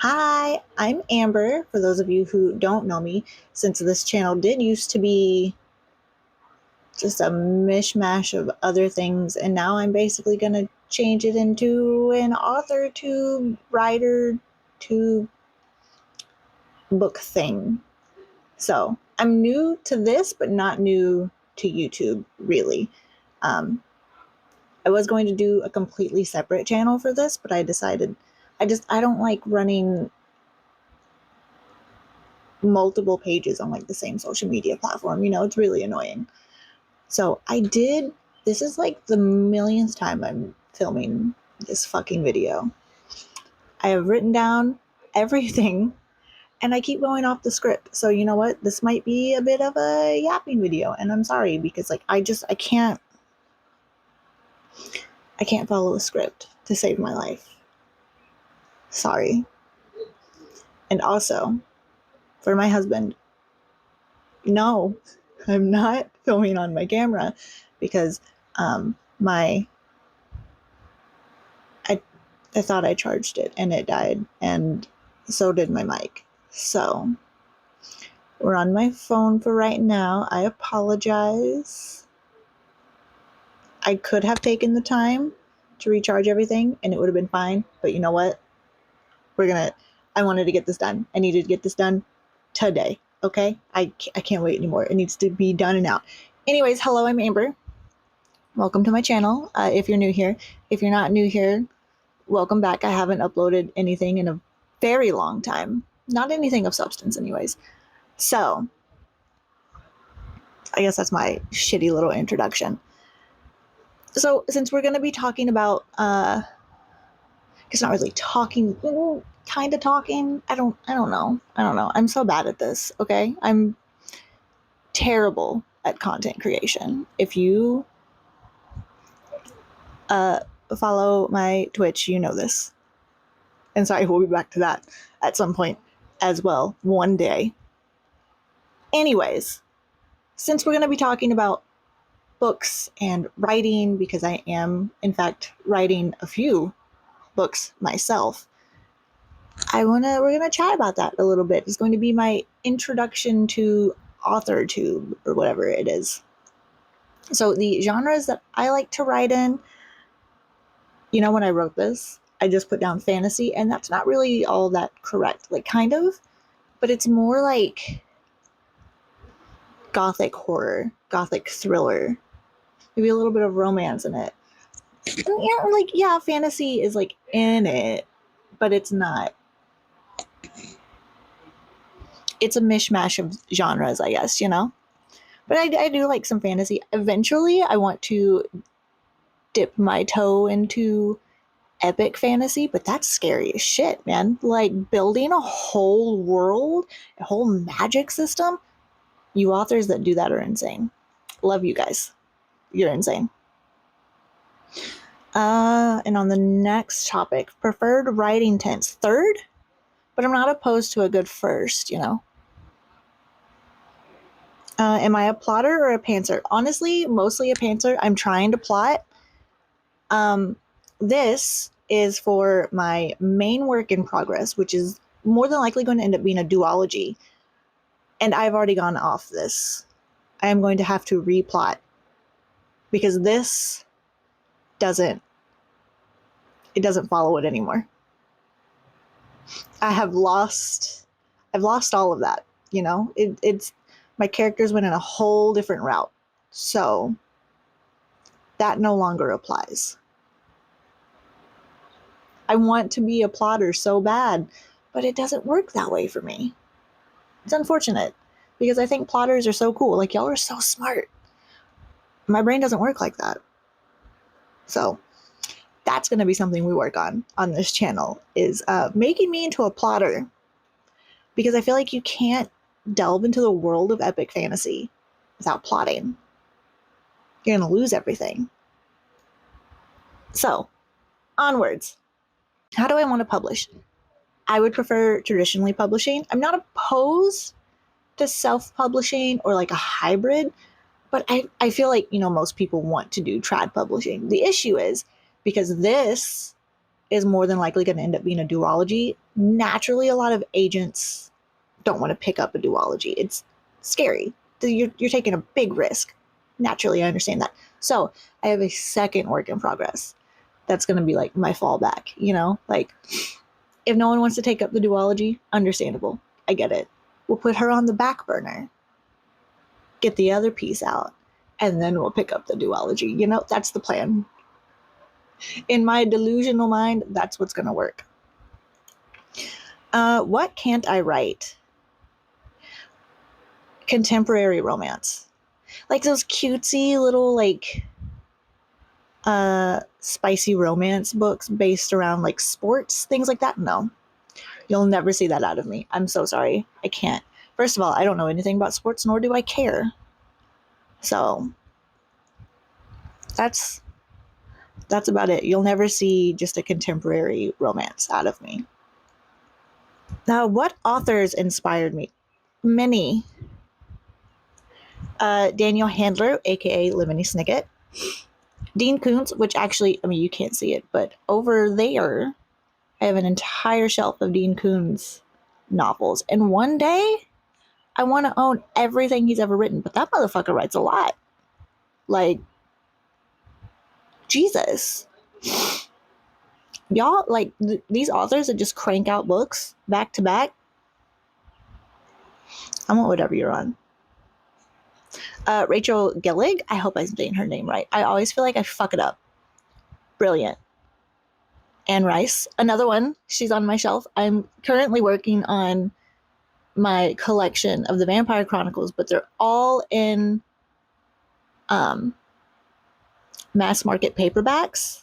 Hi, I'm Amber, for those of you who don't know me, since this channel did used to be just a mishmash of other things, and now I'm basically going to change it into an Authortube, writer tube book thing. So I'm new to this, but not new to YouTube, really. I was going to do a completely separate channel for this, but I decided I don't like running multiple pages on like the same social media platform. It's really annoying. So this is like the millionth time I'm filming this fucking video. I have written down everything and I keep going off the script. So you know what? This might be a bit of a yapping video, and I'm sorry because like I can't follow a script to save my life. Sorry. And also, for my husband, no, I'm not filming on my camera because my I thought I charged it and it died, and so did my mic. So we're on my phone for right now. I apologize. I could have taken the time to recharge everything and it would have been fine, but you know what? I wanted to get this done. I needed to get this done today. Okay? I can't wait anymore. It needs to be done and out. Anyways, hello, I'm Amber. Welcome to my channel. If you're new here, if you're not new here, welcome back. I haven't uploaded anything in a very long time. Not anything of substance, anyways. So, I guess that's my shitty little introduction. So, since we're going to be talking about, it's not really talking, kind of talking. I don't know. I'm so bad at this, okay? I'm terrible at content creation. If you follow my Twitch, you know this. And sorry, we'll be back to that at some point as well, one day. Anyways, since we're going to be talking about books and writing, because I am, in fact, writing a few books myself, we're going to chat about that a little bit. It's going to be my introduction to Authortube, or whatever it is. So the genres that I like to write in, when I wrote this, I just put down fantasy, and that's not really all that correct. Like, kind of, but it's more like gothic horror, gothic thriller, maybe a little bit of romance in it. And fantasy is like in it, but it's not. It's a mishmash of genres, I guess, But I do like some fantasy. Eventually, I want to dip my toe into epic fantasy, but that's scary as shit, man. Like, building a whole world, a whole magic system. You authors that do that are insane. Love you guys. You're insane. And on the next topic, preferred writing tense. Third, but I'm not opposed to a good first, Am I a plotter or a pantser? Honestly, mostly a pantser. I'm trying to plot. This is for my main work in progress, which is more than likely going to end up being a duology. And I've already gone off this. I am going to have to replot because this doesn't follow it anymore. I've lost all of that, it's my characters went in a whole different route. So that no longer applies. I want to be a plotter so bad, but it doesn't work that way for me. It's unfortunate because I think plotters are so cool. Like, y'all are so smart. My brain doesn't work like that. So that's going to be something we work on this channel, is making me into a plotter, because I feel like you can't delve into the world of epic fantasy without plotting. You're going to lose everything. So, onwards. How do I want to publish? I would prefer traditionally publishing. I'm not opposed to self-publishing or like a hybrid, but I feel like, most people want to do trad publishing. The issue is because this is more than likely going to end up being a duology. Naturally, a lot of agents don't want to pick up a duology. It's scary. You're taking a big risk. Naturally, I understand that. So I have a second work in progress. That's going to be like my fallback, you know? Like, if no one wants to take up the duology, understandable. I get it. We'll put her on the back burner, get the other piece out, and then we'll pick up the duology. You know, that's the plan. In my delusional mind, that's what's going to work. What can't I write? Contemporary romance. Like those cutesy little, like, spicy romance books based around, like, sports, things like that. No. You'll never see that out of me. I'm so sorry. I can't. First of all, I don't know anything about sports, nor do I care. So, that's about it. You'll never see just a contemporary romance out of me. Now, what authors inspired me? Many. Daniel Handler, aka Lemony Snicket. Dean Koontz, which actually, I mean, you can't see it, but over there, I have an entire shelf of Dean Koontz novels. And one day, I want to own everything he's ever written, but that motherfucker writes a lot. Like, Jesus. Y'all, like, these authors that just crank out books back to back. I want whatever you're on. Rachel Gellig, I hope I'm saying her name right. I always feel like I fuck it up. Brilliant. Anne Rice, another one. She's on my shelf. I'm currently working on my collection of the Vampire Chronicles, but they're all in mass market paperbacks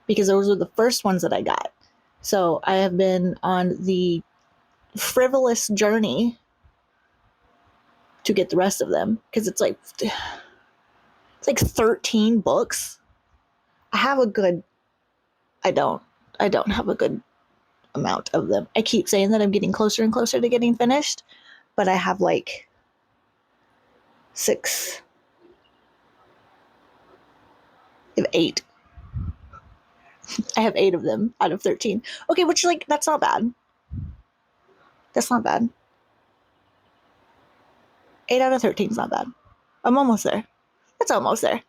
because those were the first ones that I got. So I have been on the frivolous journey to get the rest of them because it's like 13 books. I don't have a good amount of them. I keep saying that I'm getting closer and closer to getting finished, but I have like 6. I have 8. I have 8 of them out of 13. Okay, which, like, that's not bad. That's not bad. 8 out of 13 is not bad. I'm almost there. It's almost there.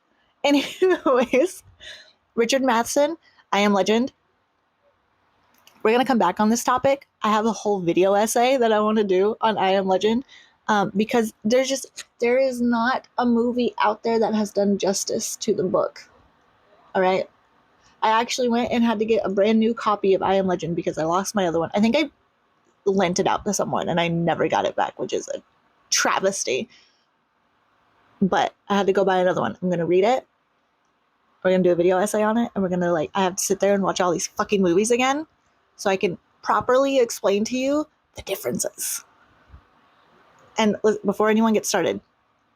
Anyways, Richard Matheson, I Am Legend. We're going to come back on this topic. I have a whole video essay that I want to do on I Am Legend because there is not a movie out there that has done justice to the book. All right? I actually went and had to get a brand new copy of I Am Legend because I lost my other one. I think I lent it out to someone and I never got it back, which is a travesty. But I had to go buy another one. I'm going to read it. We're going to do a video essay on it. And we're going to, I have to sit there and watch all these fucking movies again so I can properly explain to you the differences. And before anyone gets started,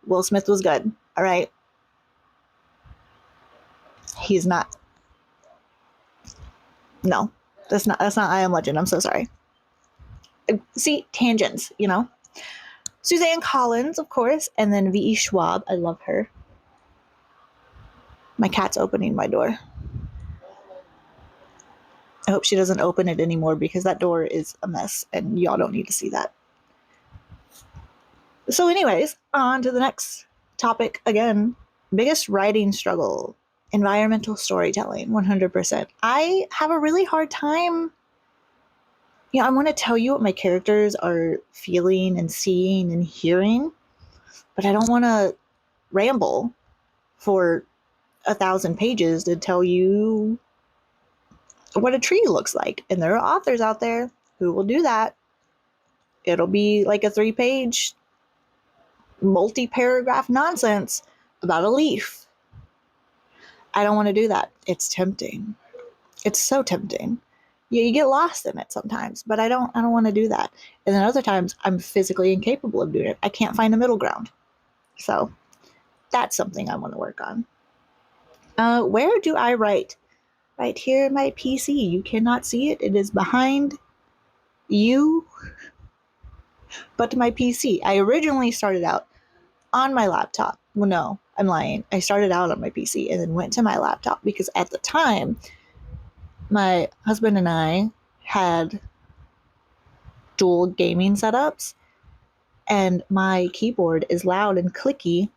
Will Smith was good. All right. He's not. No, that's not I Am Legend. I'm so sorry. See, tangents, you know. Suzanne Collins, of course, and then V.E. Schwab. I love her. My cat's opening my door. I hope she doesn't open it anymore because that door is a mess and y'all don't need to see that. So anyways, on to the next topic again. Biggest writing struggle. Environmental storytelling, 100%. I have a really hard time. You know, I want to tell you what my characters are feeling and seeing and hearing, but I don't want to ramble for 1,000 pages to tell you what a tree looks like. And there are authors out there who will do that. It'll be like a 3-page, multi-paragraph nonsense about a leaf. I don't want to do that. It's tempting. It's so tempting. Yeah, you get lost in it sometimes, but I don't want to do that. And then other times I'm physically incapable of doing it. I can't find a middle ground. So that's something I want to work on. Where do I write? Right here in my PC. You cannot see it. It is behind you. But my PC. I originally started out on my laptop. Well, no, I'm lying. I started out on my PC and then went to my laptop because at the time my husband and I had dual gaming setups, and my keyboard is loud and clicky.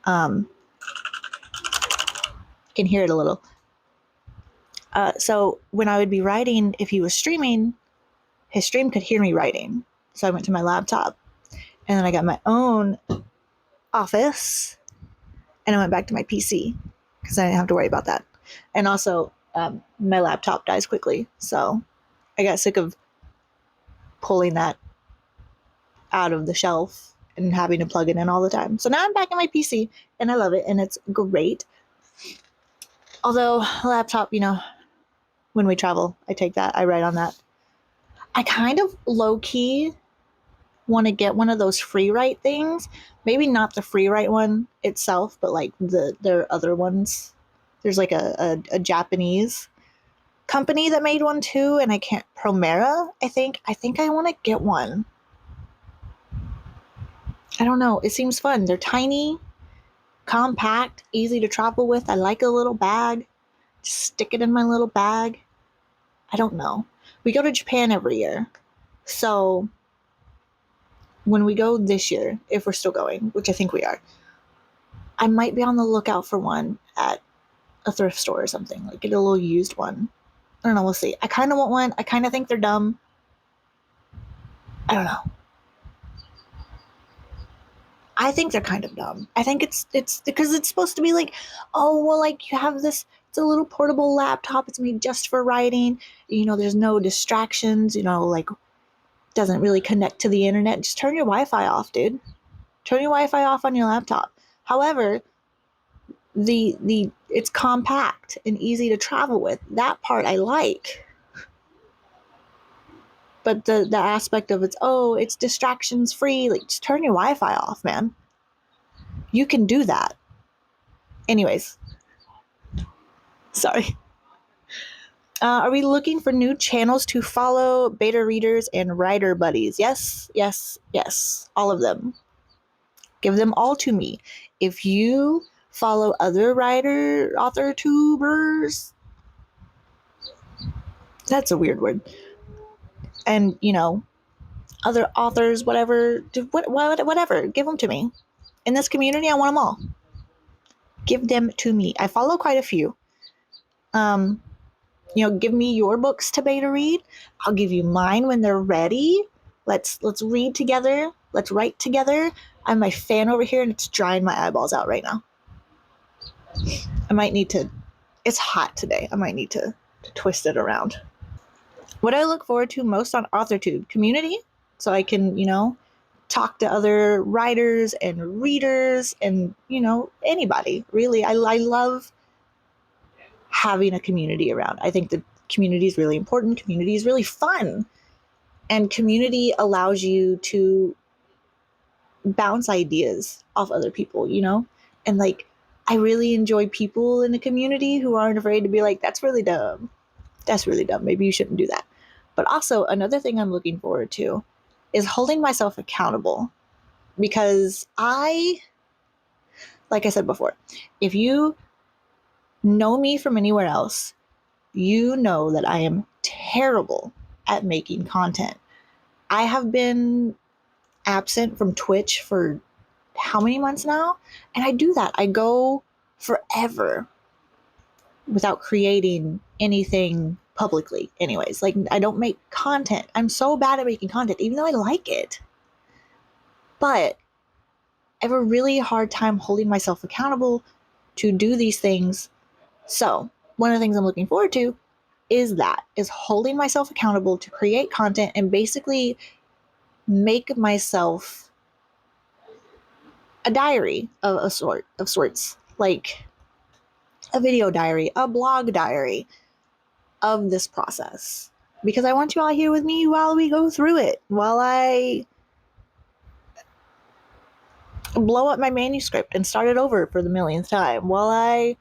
Can hear it a little. So when I would be writing, if he was streaming, his stream could hear me writing. So I went to my laptop, and then I got my own office, and I went back to my PC because I didn't have to worry about that. And also, my laptop dies quickly, so I got sick of pulling that out of the shelf and having to plug it in all the time. So now I'm back in my PC, and I love it, and it's great. Although laptop, when we travel, I take that, I write on that. I kind of low key want to get one of those free write things. Maybe not the free write one itself, but like there are other ones. There's like a Japanese company that made one too, and I can't, Promera, I think I want to get one. I don't know, it seems fun. They're tiny, compact, easy to travel with. I like a little bag. Just stick it in my little bag. I don't know. We go to Japan every year. So when we go this year, if we're still going, which I think we are, I might be on the lookout for one at a thrift store or something. Like get a little used one. I don't know, we'll see. I kind of want one. I kind of think they're dumb. I don't know. I think they're kind of dumb. I think it's because it's supposed to be like, oh, well, like you have this, it's a little portable laptop. It's made just for writing. There's no distractions, like doesn't really connect to the internet. Just turn your Wi-Fi off, dude. Turn your Wi-Fi off on your laptop. However, it's compact and easy to travel with. That part I like. But the aspect of it's distractions free. Like, just turn your Wi-Fi off, man. You can do that. Anyways. Sorry. Are we looking for new channels to follow? Beta readers and writer buddies. Yes, yes, yes. All of them. Give them all to me. If you follow other author-tubers, that's a weird word. And, other authors, whatever, whatever, give them to me. In this community, I want them all. Give them to me. I follow quite a few. Give me your books to beta read. I'll give you mine when they're ready. Let's read together. Let's write together. I'm my fan over here, and it's drying my eyeballs out right now. I might need to. It's hot today. I might need to twist it around. What I look forward to most on Authortube? Community. So I can, talk to other writers and readers and, anybody. Really, I love having a community around. I think the community is really important. Community is really fun. And community allows you to bounce ideas off other people, And like, I really enjoy people in a community who aren't afraid to be like, that's really dumb. That's really dumb. Maybe you shouldn't do that. But also, another thing I'm looking forward to is holding myself accountable. Because like I said before, if you know me from anywhere else, you know that I am terrible at making content. I have been absent from Twitch for how many months now? And I do that. I go forever without creating anything publicly. Anyways, like I don't make content. I'm so bad at making content, even though I like it. But I have a really hard time holding myself accountable to do these things. So one of the things I'm looking forward to is holding myself accountable to create content and basically make myself a diary of sorts, like a video diary, a blog diary of this process. Because I want you all here with me while we go through it, while I blow up my manuscript and start it over for the millionth time, while I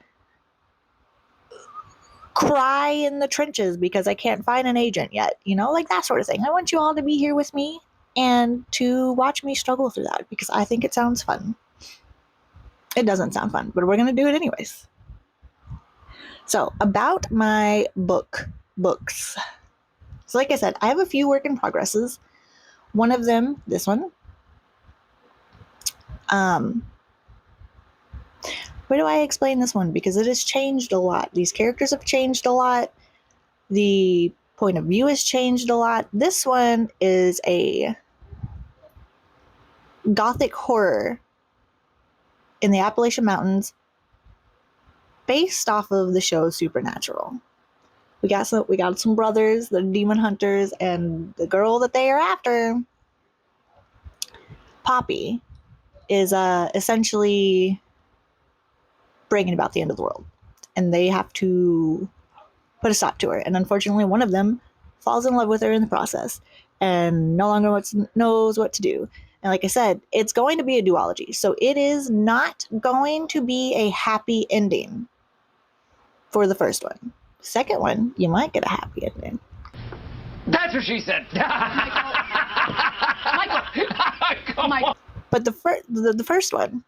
cry in the trenches because I can't find an agent yet, like that sort of thing. I want you all to be here with me and to watch me struggle through that because I think it sounds fun. It doesn't sound fun, but we're going to do it anyways. So about my books. So like I said, I have a few work in progresses. One of them, this one. Where do I explain this one? Because it has changed a lot. These characters have changed a lot. The point of view has changed a lot. This one is a gothic horror in the Appalachian Mountains based off of the show Supernatural. We got some brothers, the demon hunters, and the girl that they are after, Poppy, is essentially bringing about the end of the world, and they have to put a stop to her. And unfortunately, one of them falls in love with her in the process, and no longer knows what to do. And like I said, it's going to be a duology, so it is not going to be a happy ending for the first one. Second one, you might get a happy ending. That's what she said. Michael. But the first one,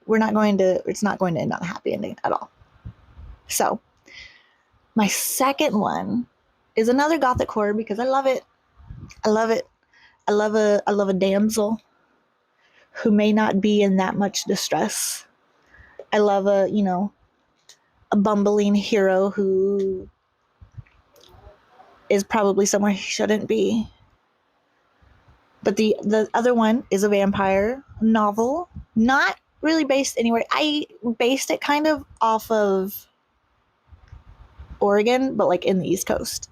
it's not going to end on a happy ending at all. So my second one is another gothic horror because I love it. I love a damsel who may not be in that much distress. I love a bumbling hero who is probably somewhere he shouldn't be. But the other one is a vampire novel, not really based anywhere. I based it kind of off of Oregon, but like in the East Coast,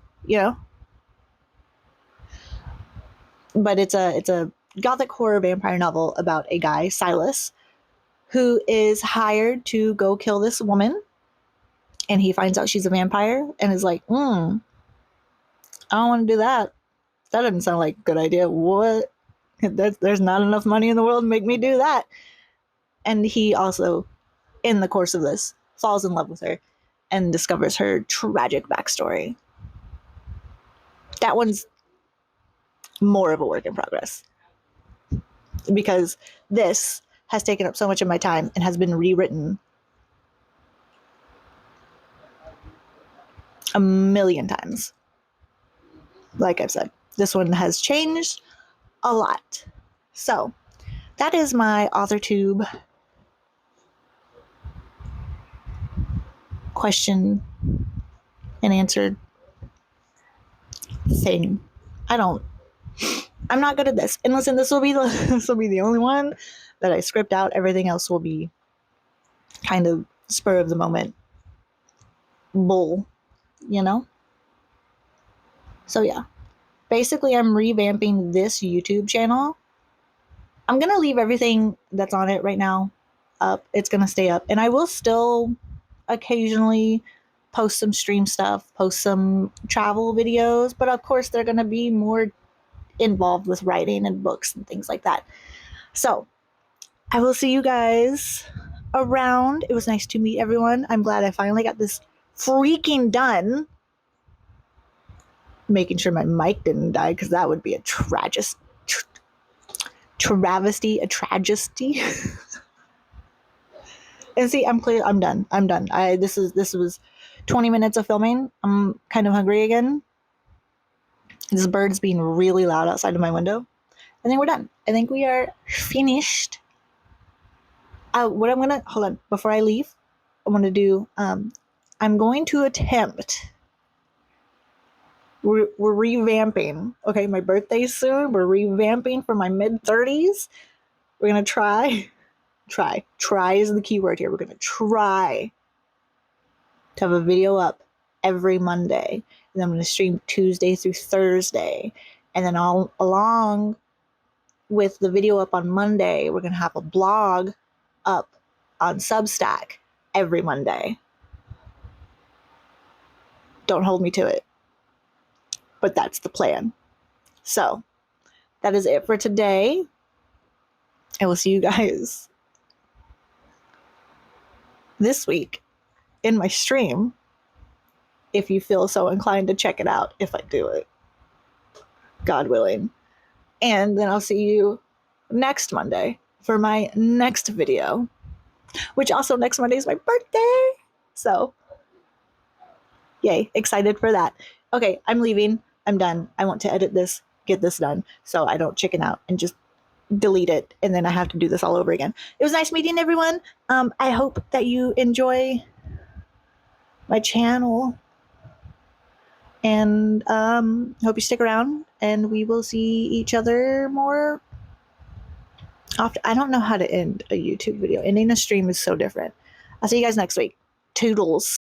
But it's a gothic horror vampire novel about a guy, Silas, who is hired to go kill this woman, and he finds out she's a vampire and is like, I don't want to do that. That doesn't sound like a good idea. What? There's not enough money in the world to make me do that. And he also, in the course of this, falls in love with her and discovers her tragic backstory. That one's more of a work in progress because this has taken up so much of my time and has been rewritten a million times. Like I've said, this one has changed a lot. So that is my Authortube question and answer thing. I'm not good at this. And listen, this will be the only one that I script out. Everything else will be kind of spur of the moment bull, So yeah. Basically, I'm revamping this YouTube channel. I'm going to leave everything that's on it right now up. It's going to stay up. And I will still occasionally post some stream stuff, post some travel videos. But of course, they're going to be more involved with writing and books and things like that. So I will see you guys around. It was nice to meet everyone. I'm glad I finally got this freaking done. Making sure my mic didn't die because that would be a travesty, a tragedy. And see, I'm clear. I'm done. This was 20 minutes of filming. I'm kind of hungry again. This bird's being really loud outside of my window. And then we're done. I think we are finished. What I'm gonna hold on before I leave. I want to do. I'm going to attempt. We're revamping. Okay, my birthday's soon. We're revamping for my mid-30s. We're gonna try. Try is the key word here. We're gonna try to have a video up every Monday, and I'm gonna stream Tuesday through Thursday, and then all along with the video up on Monday, we're gonna have a blog up on Substack every Monday. Don't hold me to it. But that's the plan. So that is it for today. I will see you guys this week in my stream if you feel so inclined to check it out if I do it. God willing. And then I'll see you next Monday for my next video, which also next Monday is my birthday. So Yay, excited for that. Okay, I'm leaving. I'm done. I want to edit this, get this done, so I don't chicken out and just delete it, and then I have to do this all over again. It was nice meeting everyone. I hope that you enjoy my channel, and hope you stick around, and we will see each other more often. I don't know how to end a YouTube video. Ending a stream is so different. I'll see you guys next week. Toodles.